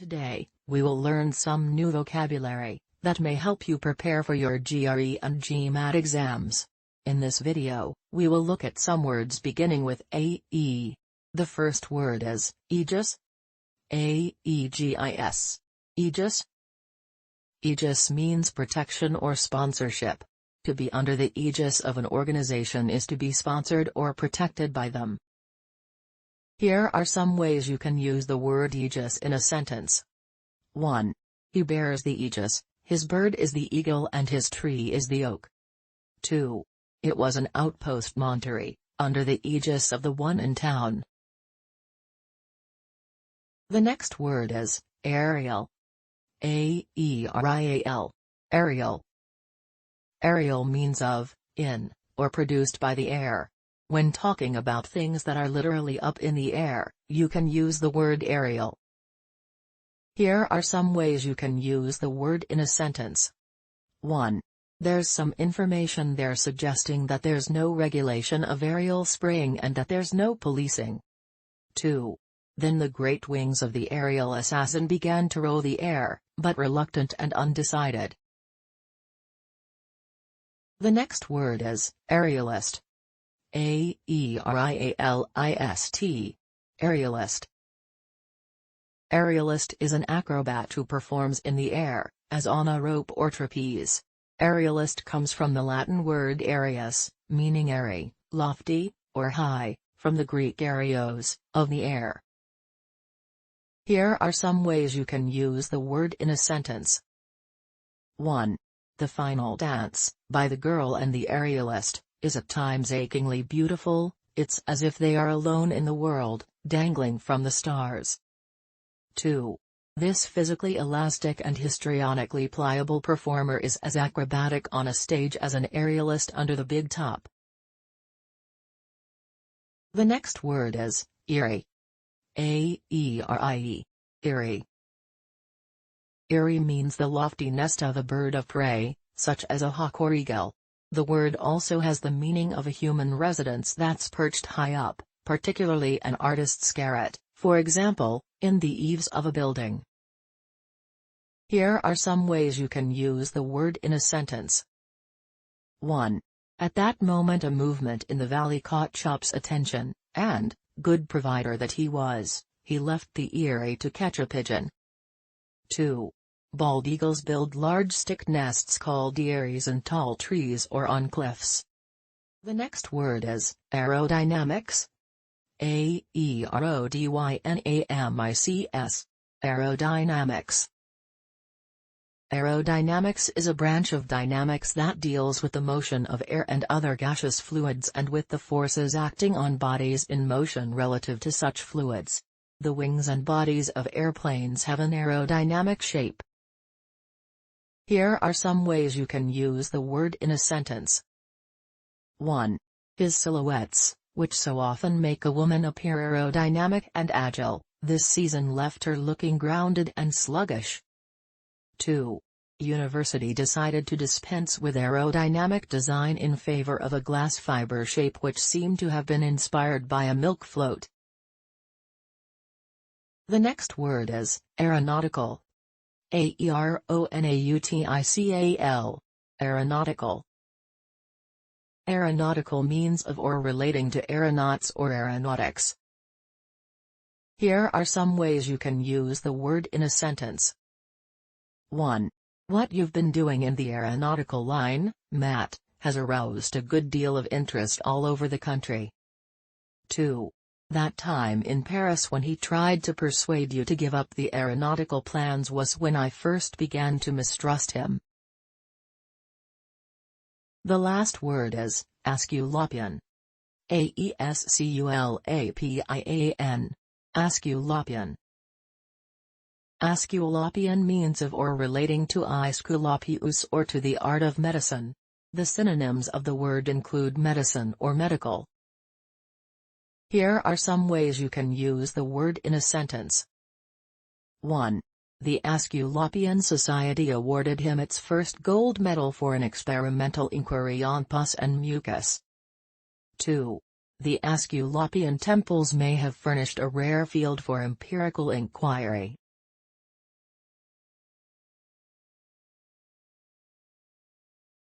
Today, we will learn some new vocabulary that may help you prepare for your GRE and GMAT exams. In this video, we will look at some words beginning with AE. The first word is aegis. Aegis. Aegis. Aegis means protection or sponsorship. To be under the aegis of an organization is to be sponsored or protected by them. Here are some ways you can use the word aegis in a sentence. 1. He bears the aegis, his bird is the eagle and his tree is the oak. 2. It was an outpost montery, under the aegis of the one in town. The next word is aerial. Aerial. Aerial. Aerial means of, in, or produced by the air. When talking about things that are literally up in the air, you can use the word aerial. Here are some ways you can use the word in a sentence. 1. There's some information there suggesting that there's no regulation of aerial spraying and that there's no policing. 2. Then the great wings of the aerial assassin began to roll the air, but reluctant and undecided. The next word is aerialist. Aerialist. Aerialist. Aerialist is an acrobat who performs in the air, as on a rope or trapeze. Aerialist comes from the Latin word aerius, meaning airy, lofty, or high, from the Greek aerios, of the air. Here are some ways you can use the word in a sentence. 1. The final dance, by the girl and the aerialist, is at times achingly beautiful, it's as if they are alone in the world, dangling from the stars. 2. This physically elastic and histrionically pliable performer is as acrobatic on a stage as an aerialist under the big top. The next word is eerie. Aerie. Eerie. Eerie means the lofty nest of a bird of prey, such as a hawk or eagle. The word also has the meaning of a human residence that's perched high up, particularly an artist's garret, for example, in the eaves of a building. Here are some ways you can use the word in a sentence. 1. At that moment a movement in the valley caught Chop's attention, and, good provider that he was, he left the eyrie to catch a pigeon. 2. Bald eagles build large stick nests called eyries in tall trees or on cliffs. The next word is aerodynamics. Aerodynamics. Aerodynamics. Aerodynamics is a branch of dynamics that deals with the motion of air and other gaseous fluids and with the forces acting on bodies in motion relative to such fluids. The wings and bodies of airplanes have an aerodynamic shape. Here are some ways you can use the word in a sentence. 1. His silhouettes, which so often make a woman appear aerodynamic and agile, this season left her looking grounded and sluggish. 2. University decided to dispense with aerodynamic design in favor of a glass fiber shape which seemed to have been inspired by a milk float. The next word is aeronautical. Aeronautical. Aeronautical. Aeronautical means of or relating to aeronauts or aeronautics. Here are some ways you can use the word in a sentence. 1. What you've been doing in the aeronautical line, Matt, has aroused a good deal of interest all over the country. 2. That time in Paris when he tried to persuade you to give up the aeronautical plans was when I first began to mistrust him. The last word is Aesculapian. Aesculapian. Aesculapian. Aesculapian means of or relating to Aesculapius or to the art of medicine. The synonyms of the word include medicine or medical. Here are some ways you can use the word in a sentence. 1. The Aesculapian Society awarded him its first gold medal for an experimental inquiry on pus and mucus. 2. The Aesculapian temples may have furnished a rare field for empirical inquiry.